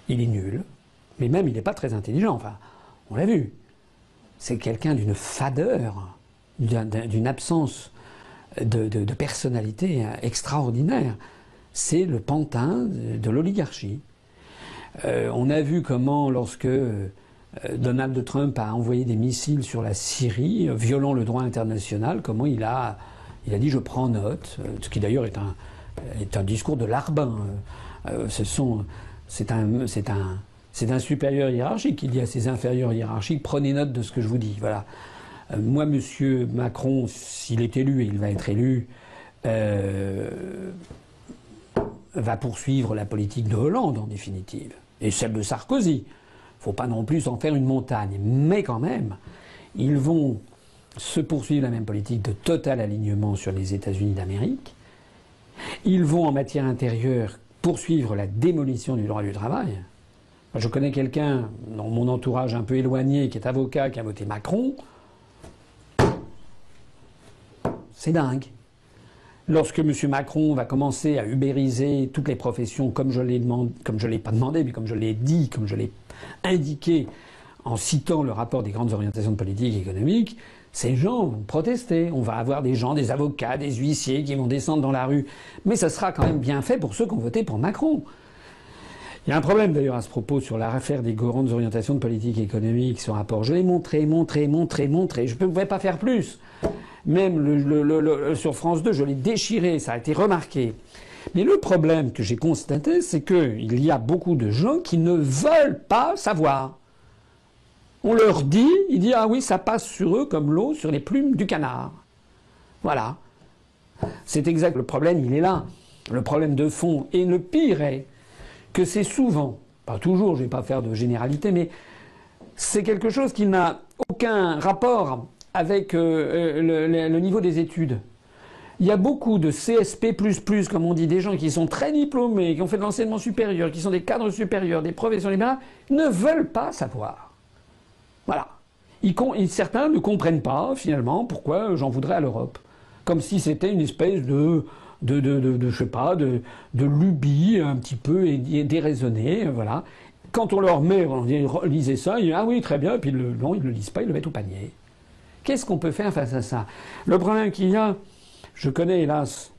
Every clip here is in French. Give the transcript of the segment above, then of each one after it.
il est nul, mais même il n'est pas très intelligent, enfin, on l'a vu. C'est quelqu'un d'une fadeur, d'une absence de personnalité extraordinaire. C'est le pantin de l'oligarchie. On a vu comment, lorsque Donald Trump a envoyé des missiles sur la Syrie, violant le droit international, comment il a dit « je prends note », ce qui d'ailleurs est un discours de larbin. C'est un supérieur hiérarchique qui dit à ses inférieurs hiérarchiques « prenez note de ce que je vous dis ». Voilà. Moi, M. Macron, s'il est élu, et il va être élu, va poursuivre la politique de Hollande, en définitive, et celle de Sarkozy. Il ne faut pas non plus en faire une montagne. Mais quand même, ils vont se poursuivre la même politique de total alignement sur les États-Unis d'Amérique. Ils vont, en matière intérieure, poursuivre la démolition du droit du travail. Moi, je connais quelqu'un dans mon entourage un peu éloigné qui est avocat, qui a voté Macron. C'est dingue. Lorsque M. Macron va commencer à ubériser toutes les professions comme je l'ai pas demandé, mais comme je l'ai dit, comme je l'ai indiqué en citant le rapport des grandes orientations de politique économique, ces gens vont protester. On va avoir des gens, des avocats, des huissiers qui vont descendre dans la rue. Mais ça sera quand même bien fait pour ceux qui ont voté pour Macron. Il y a un problème d'ailleurs à ce propos sur l'affaire des grandes orientations de politique économique, ce rapport. Je l'ai montré. Je ne pouvais pas faire plus. Même sur France 2, je l'ai déchiré, ça a été remarqué. Mais le problème que j'ai constaté, c'est qu'il y a beaucoup de gens qui ne veulent pas savoir. On leur dit, ils disent « ah oui, ça passe sur eux comme l'eau sur les plumes du canard ». Voilà. C'est exact, le problème, il est là. Le problème de fond. Et le pire est que c'est souvent, pas toujours, je ne vais pas faire de généralité, mais c'est quelque chose qui n'a aucun rapport avec le niveau des études. Il y a beaucoup de CSP++, comme on dit, des gens qui sont très diplômés, qui ont fait de l'enseignement supérieur, qui sont des cadres supérieurs, des professions libérales, ne veulent pas savoir. Voilà. Certains ne comprennent pas, finalement, pourquoi j'en voudrais à l'Europe. Comme si c'était une espèce de lubie un petit peu déraisonnée, voilà. Quand on leur met, on dit, lisez ça, ils disent, ah oui, très bien, et puis non, ils ne le lisent pas, ils le mettent au panier. Qu'est-ce qu'on peut faire face à ça? Le problème qu'il y a, je connais hélas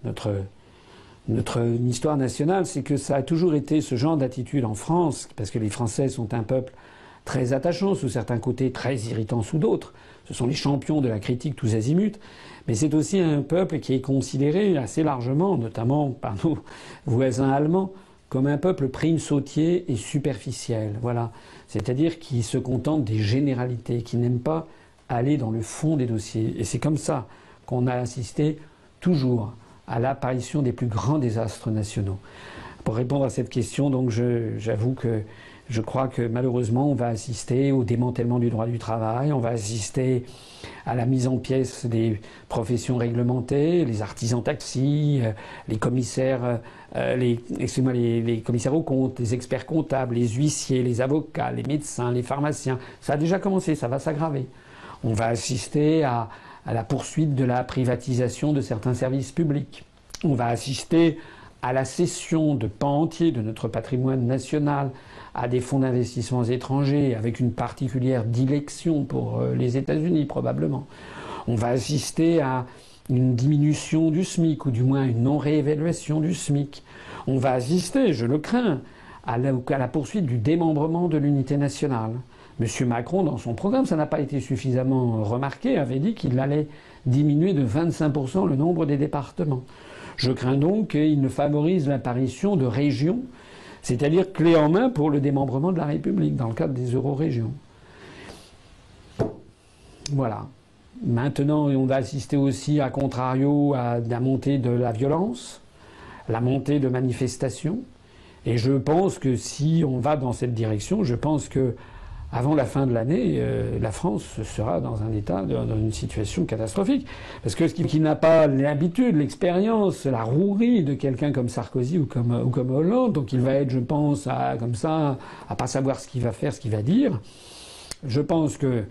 notre histoire nationale, c'est que ça a toujours été ce genre d'attitude en France, parce que les Français sont un peuple très attachant sous certains côtés, très irritant sous d'autres. Ce sont les champions de la critique tous azimuts. Mais c'est aussi un peuple qui est considéré assez largement, notamment par nos voisins allemands, comme un peuple prime-sautier et superficiel. Voilà. C'est-à-dire qui se contente des généralités, qui n'aime pas aller dans le fond des dossiers. Et c'est comme ça qu'on a assisté toujours à l'apparition des plus grands désastres nationaux. Pour répondre à cette question, donc, j'avoue que je crois que malheureusement on va assister au démantèlement du droit du travail, on va assister à la mise en pièces des professions réglementées, les artisans taxis, les commissaires, les commissaires aux comptes, les experts comptables, les huissiers, les avocats, les médecins, les pharmaciens. Ça a déjà commencé, ça va s'aggraver. On va assister à la poursuite de la privatisation de certains services publics. On va assister à la cession de pans entiers de notre patrimoine national à des fonds d'investissement étrangers, avec une particulière dilection pour les États-Unis probablement. On va assister à une diminution du SMIC, ou du moins une non-réévaluation du SMIC. On va assister, je le crains, à la poursuite du démembrement de l'unité nationale. M. Macron, dans son programme, ça n'a pas été suffisamment remarqué, avait dit qu'il allait diminuer de 25% le nombre des départements. Je crains donc qu'il ne favorise l'apparition de régions, c'est-à-dire clé en main pour le démembrement de la République, dans le cadre des euro-régions. Voilà. Maintenant, on va assister aussi, à contrario, à la montée de la violence, la montée de manifestations. Et je pense que si on va dans cette direction, je pense que avant la fin de l'année, la France sera dans un état, dans une situation catastrophique. Parce que ce qui n'a pas l'habitude, l'expérience, la rouerie de quelqu'un comme Sarkozy ou comme Hollande, donc il va être, je pense, comme ça, à pas savoir ce qu'il va faire, ce qu'il va dire. Je pense que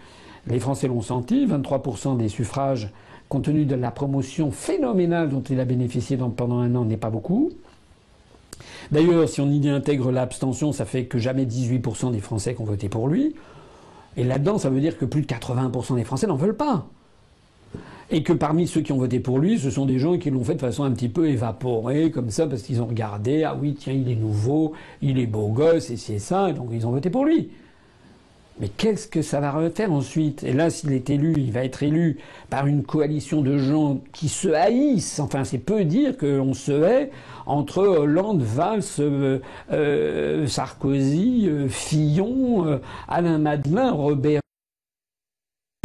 les Français l'ont senti, 23% des suffrages, compte tenu de la promotion phénoménale dont il a bénéficié pendant un an, n'est pas beaucoup. D'ailleurs, si on y intègre l'abstention, ça fait que jamais 18% des Français qui ont voté pour lui. Et là-dedans, ça veut dire que plus de 80% des Français n'en veulent pas. Et que parmi ceux qui ont voté pour lui, ce sont des gens qui l'ont fait de façon un petit peu évaporée, comme ça, parce qu'ils ont regardé, ah oui, tiens, il est nouveau, il est beau gosse, et c'est ça, et donc ils ont voté pour lui. Mais qu'est-ce que ça va refaire ensuite? Et là, s'il est élu, il va être élu par une coalition de gens qui se haïssent. Enfin, c'est peu dire qu'on se hait entre Hollande, Valls, Sarkozy, Fillon, Alain Madelin, Robert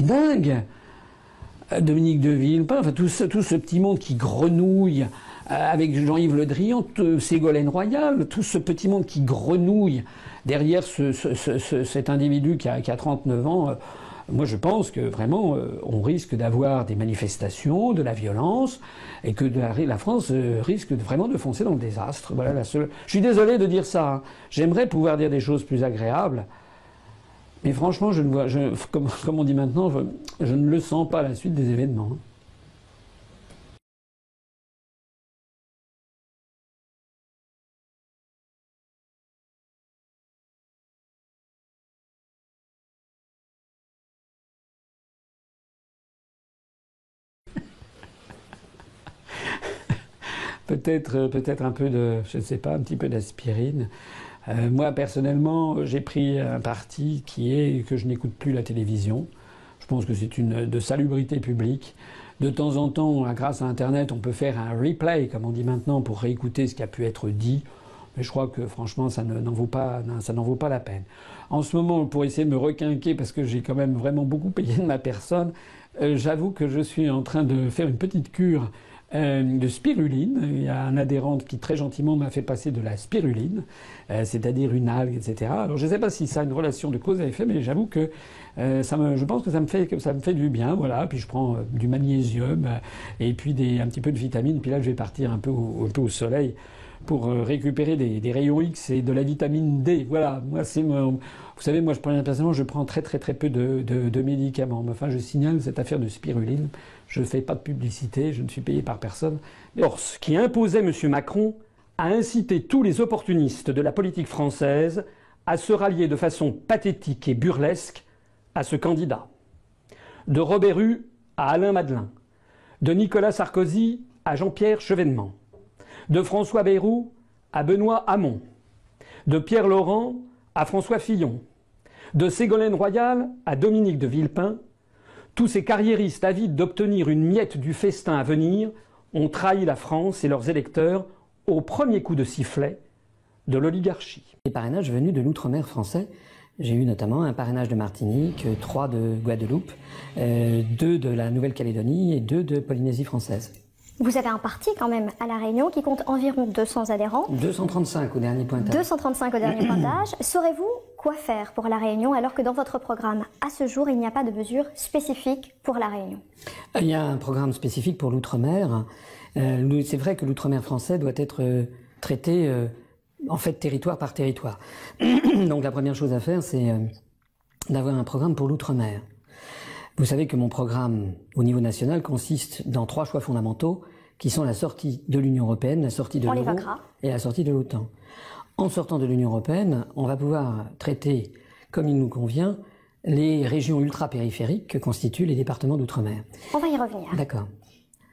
dingue, Dominique de Villepin, enfin tout ce petit monde qui grenouille avec Jean-Yves Le Drian, Ségolène Royal, tout ce petit monde qui grenouille derrière cet individu qui a 39 ans. Moi, je pense que vraiment, on risque d'avoir des manifestations, de la violence, et que la France risque vraiment de foncer dans le désastre. Voilà la seule. Je suis désolé de dire ça. Hein. J'aimerais pouvoir dire des choses plus agréables. Mais franchement, je ne vois, comme on dit maintenant, je ne le sens pas à la suite des événements. Peut-être un peu de, je ne sais pas, un petit peu d'aspirine. Moi, personnellement, j'ai pris un parti qui est que je n'écoute plus la télévision. Je pense que c'est de salubrité publique. De temps en temps, grâce à Internet, on peut faire un replay, comme on dit maintenant, pour réécouter ce qui a pu être dit. Mais je crois que franchement, ça n'en vaut pas la peine. En ce moment, pour essayer de me requinquer, parce que j'ai quand même vraiment beaucoup payé de ma personne, j'avoue que je suis en train de faire une petite cure de spiruline. Il y a un adhérent qui très gentiment m'a fait passer de la spiruline, c'est-à-dire une algue, etc. Alors je ne sais pas si ça a une relation de cause à effet, mais j'avoue que je pense que ça me fait du bien, voilà. Puis je prends du magnésium et puis un petit peu de vitamines. Puis là, je vais partir un peu au soleil pour récupérer des rayons X et de la vitamine D. Voilà. Moi, vous savez, moi, personnellement, je prends très peu de médicaments. Enfin, je signale cette affaire de spiruline. Je ne fais pas de publicité, je ne suis payé par personne. Or, ce qui imposait M. Macron a incité tous les opportunistes de la politique française à se rallier de façon pathétique et burlesque à ce candidat. De Robert Hue à Alain Madelin, de Nicolas Sarkozy à Jean-Pierre Chevènement, de François Bayrou à Benoît Hamon, de Pierre Laurent à François Fillon, de Ségolène Royal à Dominique de Villepin, tous ces carriéristes avides d'obtenir une miette du festin à venir ont trahi la France et leurs électeurs au premier coup de sifflet de l'oligarchie. Les parrainages venus de l'outre-mer français, j'ai eu notamment un parrainage de Martinique, 3 de Guadeloupe, 2 de la Nouvelle-Calédonie et 2 de Polynésie française. Vous avez un parti quand même à La Réunion qui compte environ 200 adhérents. 235 au dernier pointage. 235 au dernier pointage. Saurez-vous quoi faire pour La Réunion alors que dans votre programme, à ce jour, il n'y a pas de mesures spécifiques pour La Réunion? Il y a un programme spécifique pour l'outre-mer. C'est vrai que l'outre-mer français doit être traité en fait territoire par territoire. Donc la première chose à faire, c'est d'avoir un programme pour l'outre-mer. Vous savez que mon programme au niveau national consiste dans 3 choix fondamentaux qui sont la sortie de l'Union européenne, la sortie de l'euro et la sortie de l'OTAN. En sortant de l'Union européenne, on va pouvoir traiter, comme il nous convient, les régions ultra-périphériques que constituent les départements d'outre-mer. On va y revenir. D'accord.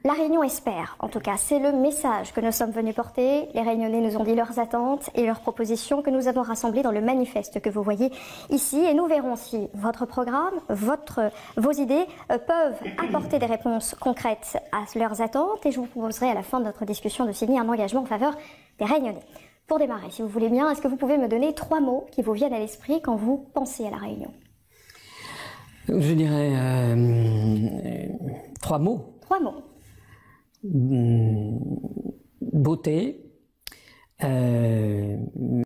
La Réunion espère, en tout cas, c'est le message que nous sommes venus porter. Les Réunionnais nous ont dit leurs attentes et leurs propositions que nous avons rassemblées dans le manifeste que vous voyez ici. Et nous verrons si votre programme, vos idées peuvent apporter des réponses concrètes à leurs attentes. Et je vous proposerai à la fin de notre discussion de signer un engagement en faveur des Réunionnais. Pour démarrer, si vous voulez bien, est-ce que vous pouvez me donner 3 mots qui vous viennent à l'esprit quand vous pensez à La Réunion? Je dirais 3 mots. 3 mots. Beauté,